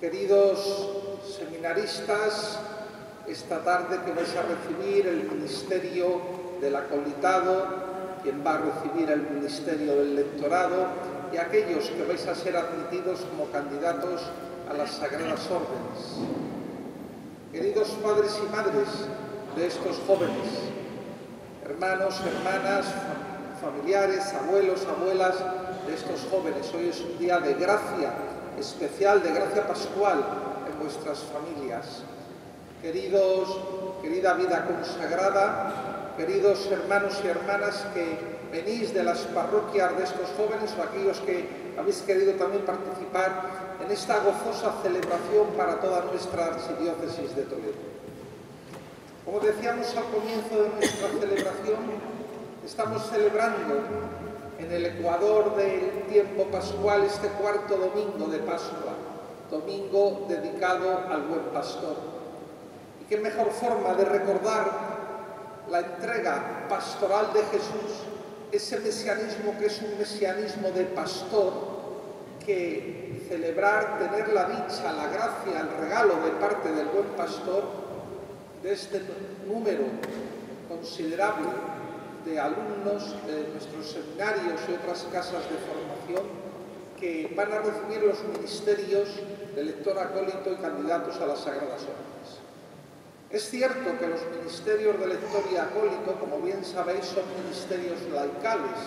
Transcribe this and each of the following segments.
Queridos seminaristas, esta tarde que vais a recibir el ministerio del acolitado, quien va a recibir el ministerio del lectorado y aquellos que vais a ser admitidos como candidatos a las Sagradas Órdenes. Queridos padres y madres de estos jóvenes, hermanos, hermanas, familiares, abuelos, abuelas de estos jóvenes, hoy es un día de gracia especial, de gracia pascual en vuestras familias. Querida vida consagrada, queridos hermanos y hermanas que venís de las parroquias de estos jóvenes o aquellos que habéis querido también participar en esta gozosa celebración para toda nuestra archidiócesis de Toledo. Como decíamos al comienzo de nuestra celebración, estamos celebrando en el ecuador del tiempo pascual este cuarto domingo de Pascua, domingo dedicado al Buen Pastor. Y qué mejor forma de recordar la entrega pastoral de Jesús, ese mesianismo que es un mesianismo de pastor, que celebrar, tener la dicha, la gracia, el regalo de parte del Buen Pastor, de este número considerable de alumnos de nuestros seminarios y otras casas de formación que van a recibir los ministerios de lector acólito y candidatos a las Sagradas Órdenes. Es cierto que los ministerios de lector y acólito, como bien sabéis, son ministerios laicales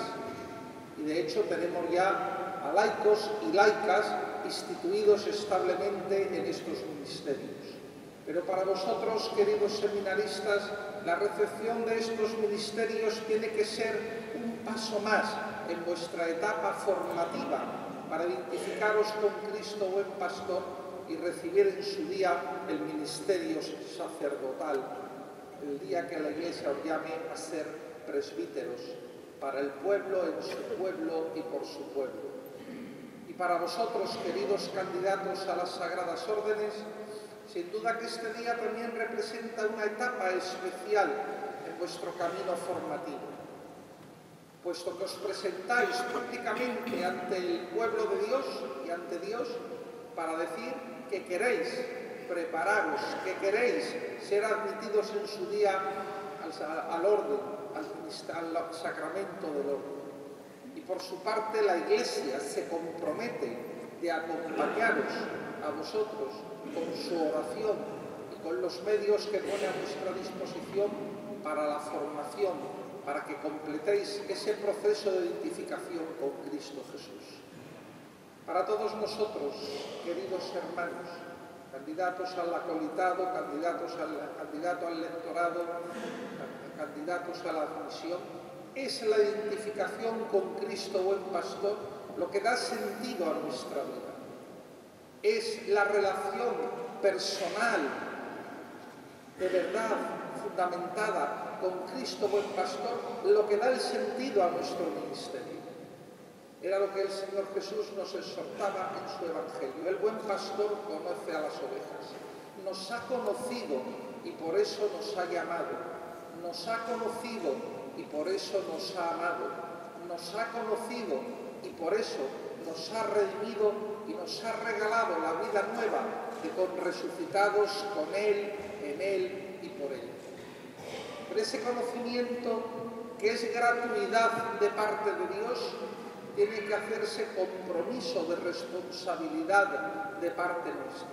y de hecho tenemos ya a laicos y laicas instituidos establemente en estos ministerios. Pero para vosotros, queridos seminaristas, la recepción de estos ministerios tiene que ser un paso más en vuestra etapa formativa para identificaros con Cristo Buen Pastor y recibir en su día el ministerio sacerdotal, el día que la Iglesia os llame a ser presbíteros para el pueblo, en su pueblo y por su pueblo. Y para vosotros, queridos candidatos a las Sagradas Órdenes, sin duda que este día también representa una etapa especial en vuestro camino formativo, puesto que os presentáis públicamente ante el pueblo de Dios y ante Dios para decir que queréis prepararos, que queréis ser admitidos en su día al orden, al sacramento del orden. Y por su parte la Iglesia se compromete de acompañaros a vosotros con su oración y con los medios que pone a vuestra disposición para la formación, para que completéis ese proceso de identificación con Cristo Jesús. Para todos nosotros, queridos hermanos, candidatos al acolitado, candidato al lectorado, candidatos a la admisión, es la identificación con Cristo Buen Pastor lo que da sentido a nuestra vida. Es la relación personal, de verdad, fundamentada con Cristo Buen Pastor, lo que da el sentido a nuestro ministerio. Era lo que el Señor Jesús nos exhortaba en su Evangelio. El buen pastor conoce a las ovejas. Nos ha conocido y por eso nos ha llamado. Nos ha conocido y por eso nos ha amado. Nos ha conocido y por eso nos ha redimido y nos ha regalado la vida nueva de resucitados con Él, en Él y por Él. Pero ese conocimiento, que es gratuidad de parte de Dios, tiene que hacerse compromiso de responsabilidad de parte nuestra.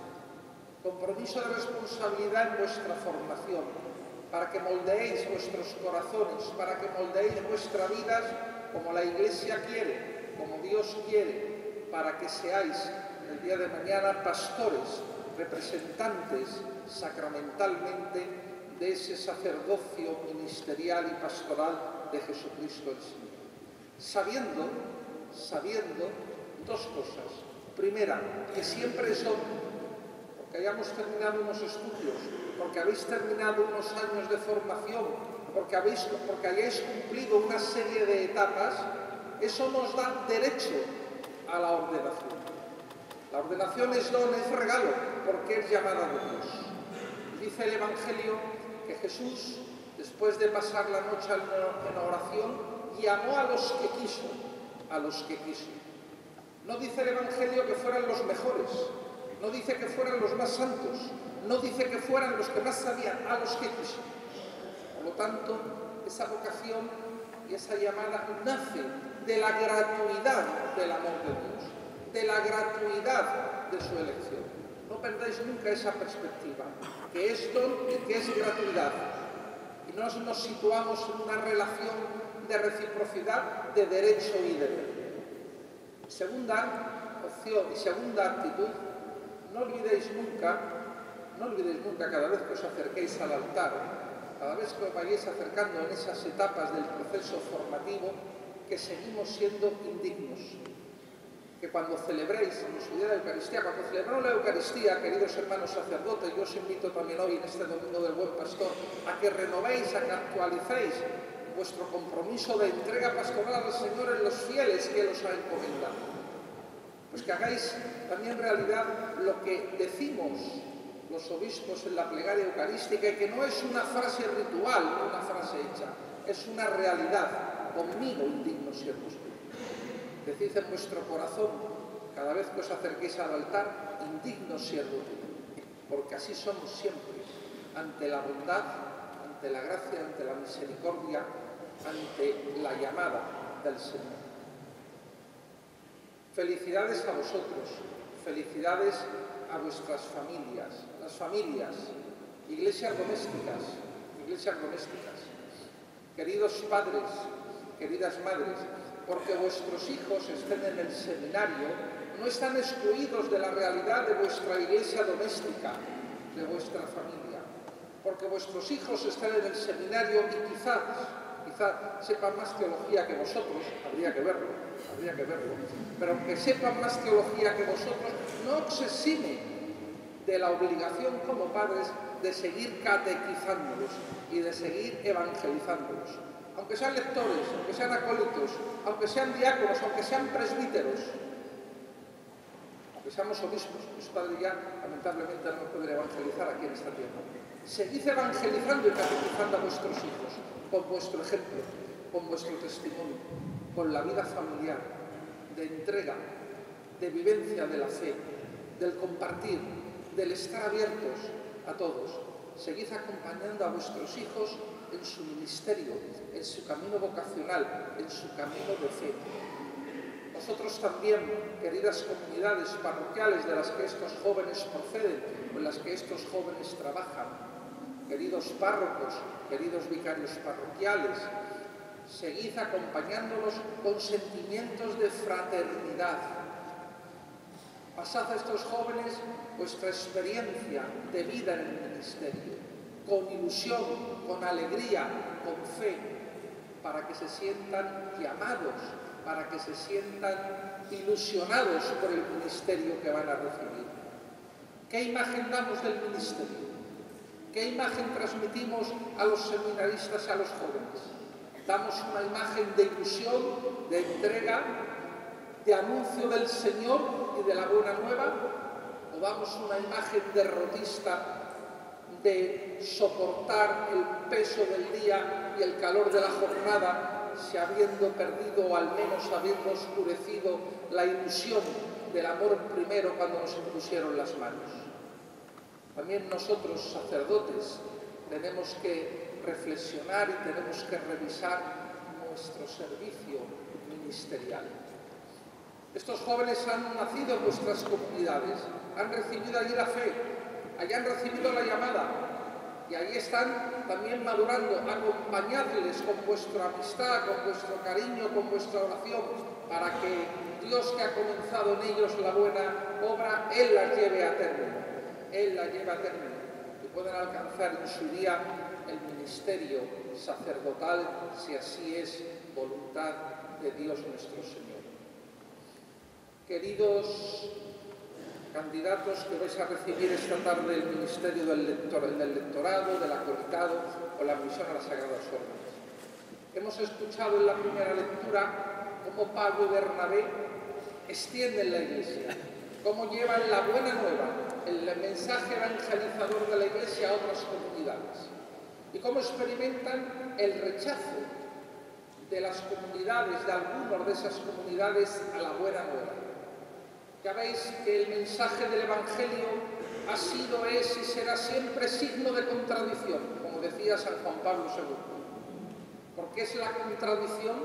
Compromiso de responsabilidad en vuestra formación, para que moldeéis vuestros corazones, para que moldeéis vuestras vidas como la Iglesia quiere, como Dios quiere, para que seáis el día de mañana pastores, representantes sacramentalmente de ese sacerdocio ministerial y pastoral de Jesucristo el Señor. Sabiendo dos cosas. Primera, que siempre son, porque hayamos terminado unos estudios, porque habéis terminado unos años de formación, porque hayáis cumplido una serie de etapas, eso nos da derecho a la ordenación. La ordenación es don, es regalo, porque es llamada de Dios. Dice el Evangelio que Jesús, después de pasar la noche en oración, llamó a los que quiso. No dice el Evangelio que fueran los mejores, No dice que fueran los más santos, no dice que fueran los que más sabían, a los que quiso. Por lo tanto, esa vocación y esa llamada nace de la gratuidad del amor de Dios, de la gratuidad de su elección. No perdáis nunca esa perspectiva, que es don y que es gratuidad. Y no nos situamos en una relación de reciprocidad, de derecho y deber. Segunda opción y segunda actitud, no olvidéis nunca cada vez que os acerquéis al altar, cada vez que os vayáis acercando en esas etapas del proceso formativo, que seguimos siendo indignos. Que cuando celebréis en su día de Eucaristía, cuando celebramos la Eucaristía, queridos hermanos sacerdotes, yo os invito también hoy en este Domingo del Buen Pastor a que renovéis, a que actualicéis vuestro compromiso de entrega pastoral al Señor en los fieles que Él os ha encomendado. Pues que hagáis también realidad lo que decimos los obispos en la plegaria eucarística, y que no es una frase ritual, una frase hecha, es una realidad. Conmigo, indigno siervo soy. Decid en vuestro corazón, cada vez que os acerquéis al altar, indigno siervo tuyo, porque así somos siempre, ante la bondad, ante la gracia, ante la misericordia, ante la llamada del Señor. Felicidades a vosotros, felicidades a vuestras familias, las familias, iglesias domésticas, queridos padres, queridas madres, porque vuestros hijos estén en el seminario, no están excluidos de la realidad de vuestra iglesia doméstica, de vuestra familia. Porque vuestros hijos están en el seminario y quizás sepan más teología que vosotros, habría que verlo, pero aunque sepan más teología que vosotros, no os exime de la obligación como padres de seguir catequizándolos y de seguir evangelizándolos. Aunque sean lectores, aunque sean acólitos, aunque sean diáconos, aunque sean presbíteros, aunque seamos obispos, los padres ya lamentablemente no pueden evangelizar aquí en esta tierra. Seguid evangelizando y catequizando a vuestros hijos, con vuestro ejemplo, con vuestro testimonio, con la vida familiar, de entrega, de vivencia de la fe, del compartir, del estar abiertos a todos. Seguid acompañando a vuestros hijos en su ministerio, en su camino vocacional, en su camino de fe. Vosotros también, queridas comunidades parroquiales de las que estos jóvenes proceden o en las que estos jóvenes trabajan, queridos párrocos, queridos vicarios parroquiales, seguid acompañándolos con sentimientos de fraternidad. Pasad a estos jóvenes vuestra experiencia de vida en el ministerio, con ilusión, con alegría, con fe, para que se sientan llamados, para que se sientan ilusionados por el ministerio que van a recibir. ¿Qué imagen damos del ministerio? ¿Qué imagen transmitimos a los seminaristas y a los jóvenes? ¿Damos una imagen de ilusión, de entrega, de anuncio del Señor y de la buena nueva? ¿O damos una imagen derrotista de soportar el peso del día y el calor de la jornada, si habiendo perdido o al menos habiendo oscurecido la ilusión del amor primero cuando nos impusieron las manos? También nosotros, sacerdotes, tenemos que reflexionar y tenemos que revisar nuestro servicio ministerial. Estos jóvenes han nacido en vuestras comunidades, han recibido allí la fe, allí han recibido la llamada y ahí están también madurando. Acompañadles con vuestra amistad, con vuestro cariño, con vuestra oración, para que Dios, que ha comenzado en ellos la buena obra, Él la lleve a término. Él la lleve a término y puedan alcanzar en su día el ministerio sacerdotal, si así es voluntad de Dios nuestro Señor. Queridos candidatos que vais a recibir esta tarde el ministerio del lectorado, del acolitado o la admisión a las Sagradas Órdenes. Hemos escuchado en la primera lectura cómo Pablo y Bernabé extienden la Iglesia, cómo llevan la buena nueva, el mensaje evangelizador de la Iglesia a otras comunidades y cómo experimentan el rechazo de las comunidades, de algunos de esas comunidades, a la buena nueva. Ya veis que el mensaje del Evangelio ha sido, es y será siempre signo de contradicción, como decía San Juan Pablo II, porque es la contradicción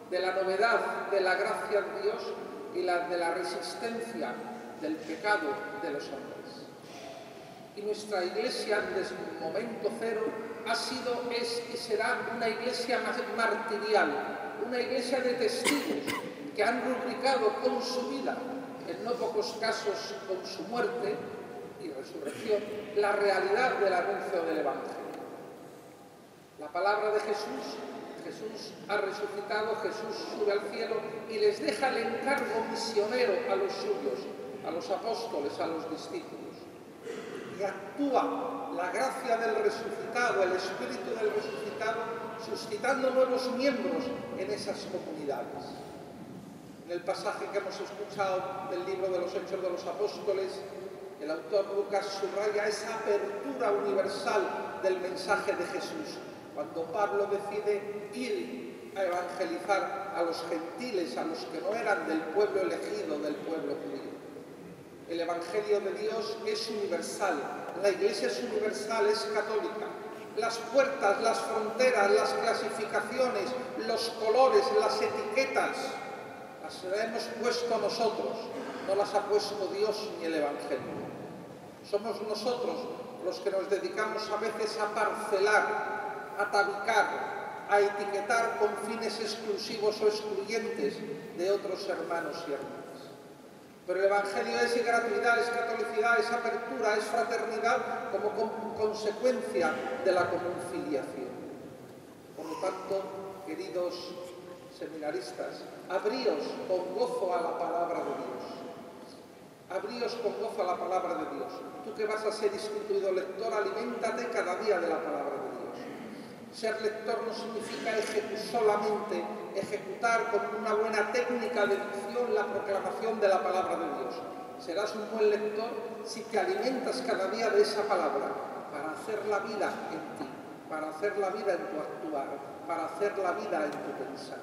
de la novedad de la gracia de Dios y de la resistencia del pecado de los hombres. Y nuestra Iglesia, desde el momento cero, ha sido, es y será una Iglesia martirial, una Iglesia de testigos que han rubricado con su vida, en no pocos casos con su muerte y resurrección, la realidad del anuncio del Evangelio. La palabra de Jesús, Jesús ha resucitado, Jesús sube al cielo y les deja el encargo misionero a los suyos, a los apóstoles, a los discípulos. Y actúa la gracia del resucitado, el espíritu del resucitado, suscitando nuevos miembros en esas comunidades. En el pasaje que hemos escuchado del libro de los Hechos de los Apóstoles, el autor Lucas subraya esa apertura universal del mensaje de Jesús, cuando Pablo decide ir a evangelizar a los gentiles, a los que no eran del pueblo elegido, del pueblo judío. El Evangelio de Dios es universal, la Iglesia es universal, es católica. Las puertas, las fronteras, las clasificaciones, los colores, las etiquetas, las hemos puesto nosotros, no las ha puesto Dios ni el Evangelio. Somos nosotros los que nos dedicamos a veces a parcelar, a tabicar, a etiquetar con fines exclusivos o excluyentes de otros hermanos y hermanas. Pero el Evangelio es gratuidad, es catolicidad, es apertura, es fraternidad como consecuencia de la común filiación. Por lo tanto, queridos seminaristas, abríos con gozo a la palabra de Dios. Abríos con gozo a la palabra de Dios. Tú que vas a ser instituido lector, aliméntate cada día de la palabra de Dios. Ser lector no significa solamente ejecutar con una buena técnica de dicción la proclamación de la palabra de Dios. Serás un buen lector si te alimentas cada día de esa palabra para hacer la vida en ti, para hacer la vida en tu actuar, para hacer la vida en tu pensar.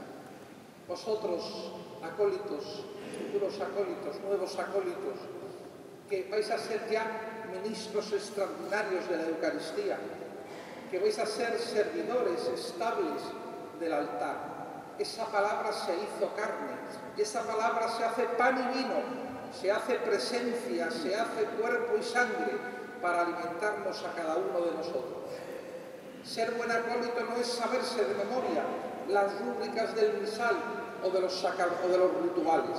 Vosotros, acólitos, futuros acólitos, nuevos acólitos, que vais a ser ya ministros extraordinarios de la Eucaristía, que vais a ser servidores estables del altar. Esa palabra se hizo carne, esa palabra se hace pan y vino, se hace presencia, se hace cuerpo y sangre para alimentarnos a cada uno de nosotros. Ser buen acólito no es saberse de memoria las rúbricas del misal o de los rituales.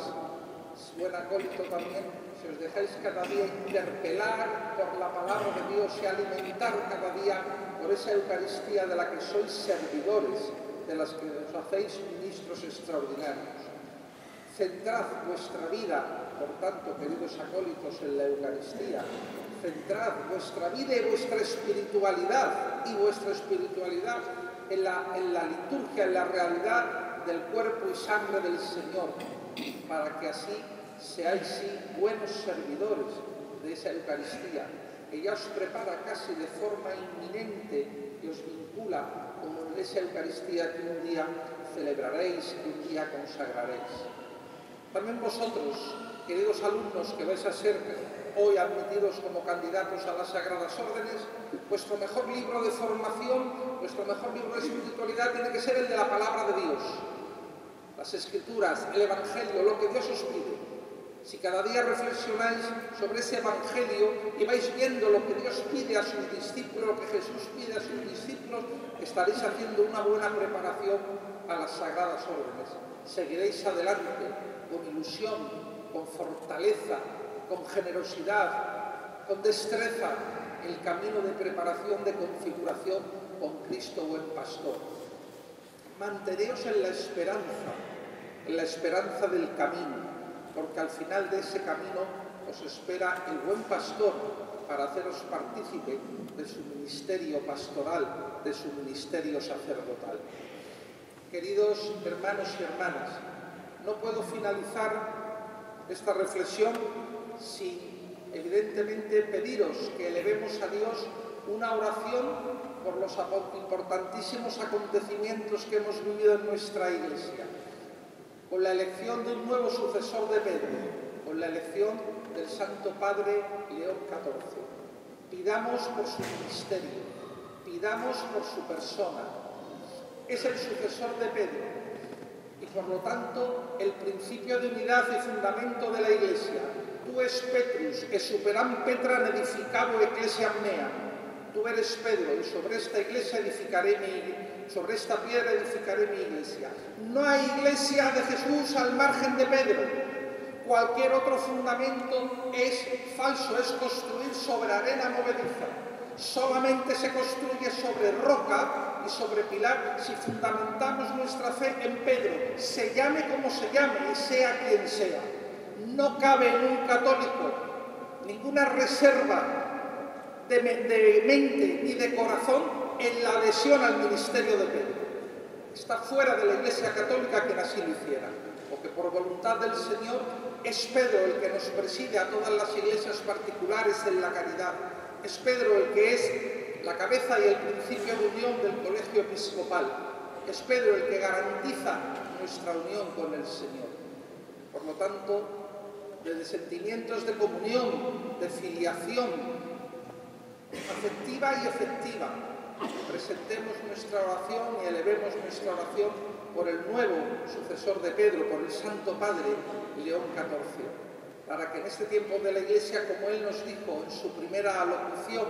Buen acólito también si os dejáis cada día interpelar por la palabra de Dios y alimentar cada día por esa Eucaristía de la que sois servidores, de las que os hacéis ministros extraordinarios. Centrad vuestra vida, por tanto, queridos acólitos, en la Eucaristía. Centrad vuestra vida y vuestra espiritualidad, en la liturgia, en la realidad del cuerpo y sangre del Señor, para que así seáis buenos servidores de esa Eucaristía, que ya os prepara casi de forma inminente y os vincula con esa Eucaristía que un día celebraréis, que un día consagraréis. También vosotros, queridos alumnos, que vais a ser hoy admitidos como candidatos a las Sagradas Órdenes, vuestro mejor libro de formación, vuestro mejor libro de espiritualidad tiene que ser el de la palabra de Dios. Las Escrituras, el Evangelio, lo que Dios os pide. Si cada día reflexionáis sobre ese Evangelio y vais viendo lo que Dios pide a sus discípulos, lo que Jesús pide a sus discípulos, estaréis haciendo una buena preparación a las Sagradas Órdenes. Seguiréis adelante con ilusión, con fortaleza, con generosidad, con destreza, el camino de preparación, de configuración con Cristo buen pastor. Manteneos en la esperanza del camino, porque al final de ese camino os espera el buen pastor para haceros partícipe de su ministerio pastoral, de su ministerio sacerdotal. Queridos hermanos y hermanas, no puedo finalizar esta reflexión sin, evidentemente, pediros que elevemos a Dios una oración por los importantísimos acontecimientos que hemos vivido en nuestra Iglesia, con la elección de un nuevo sucesor de Pedro, con la elección del Santo Padre León XIV. Pidamos por su ministerio, pidamos por su persona. Es el sucesor de Pedro y, por lo tanto, el principio de unidad y fundamento de la Iglesia. Tú es Petrus, que superam Petran edificado ecclesiam mea. Tú eres Pedro, y sobre esta iglesia sobre esta piedra edificaré mi iglesia. No hay iglesia de Jesús al margen de Pedro. Cualquier otro fundamento es falso, es construir sobre arena movediza. Solamente se construye sobre roca y sobre pilar si fundamentamos nuestra fe en Pedro, se llame como se llame y sea quien sea. No cabe en un católico ninguna reserva de mente ni de corazón en la adhesión al ministerio de Pedro. Está fuera de la Iglesia Católica quien así lo hiciera, porque por voluntad del Señor es Pedro el que nos preside a todas las iglesias particulares en la caridad. Es Pedro el que es la cabeza y el principio de unión del colegio episcopal. Es Pedro el que garantiza nuestra unión con el Señor. Por lo tanto, desde sentimientos de comunión, de filiación afectiva y efectiva, presentemos nuestra oración y elevemos nuestra oración por el nuevo sucesor de Pedro, por el Santo Padre León XIV, para que en este tiempo de la Iglesia, como él nos dijo en su primera alocución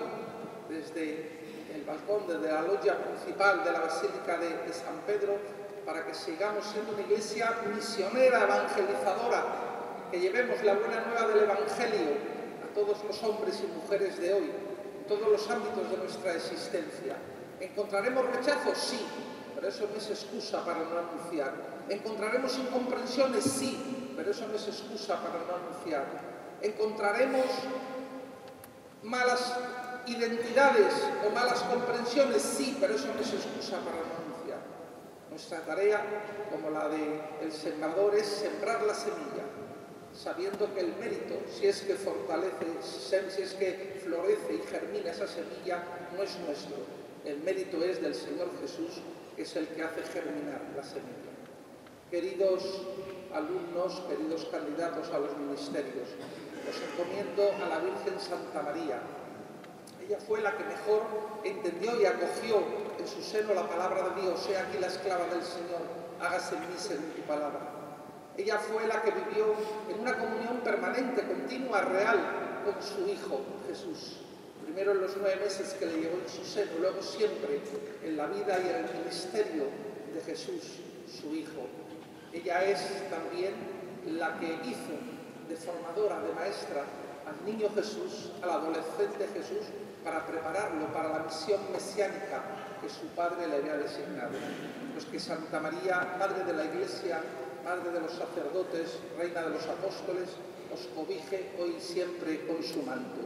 desde el balcón, desde la loggia principal de la Basílica de San Pedro, para que sigamos siendo una Iglesia misionera, evangelizadora, que llevemos la buena nueva del Evangelio a todos los hombres y mujeres de hoy, en todos los ámbitos de nuestra existencia. ¿Encontraremos rechazo? Sí, pero eso no es excusa para no anunciar. ¿Encontraremos incomprensiones? Sí, pero eso no es excusa para no anunciar. ¿Encontraremos malas identidades o malas comprensiones? Sí, pero eso no es excusa para no anunciar. Nuestra tarea, como la del sembrador, es sembrar la semilla, sabiendo que el mérito, si es que fortalece, si es que florece y germina esa semilla, no es nuestro. El mérito es del Señor Jesús, que es el que hace germinar la semilla. Queridos alumnos, queridos candidatos a los ministerios, os encomiendo a la Virgen Santa María. Ella fue la que mejor entendió y acogió en su seno la palabra de Dios. He aquí la esclava del Señor, hágase en mí según tu palabra. Ella fue la que vivió en una comunión permanente, continua, real, con su Hijo, Jesús. Primero en los 9 meses que le llevó en su seno, luego siempre en la vida y en el ministerio de Jesús, su Hijo. Ella es también la que hizo de formadora, de maestra, al niño Jesús, al adolescente Jesús, para prepararlo para la misión mesiánica que su Padre le había designado. Pues que Santa María, Madre de la Iglesia, Madre de los sacerdotes, Reina de los apóstoles, os cobije hoy y siempre con su manto.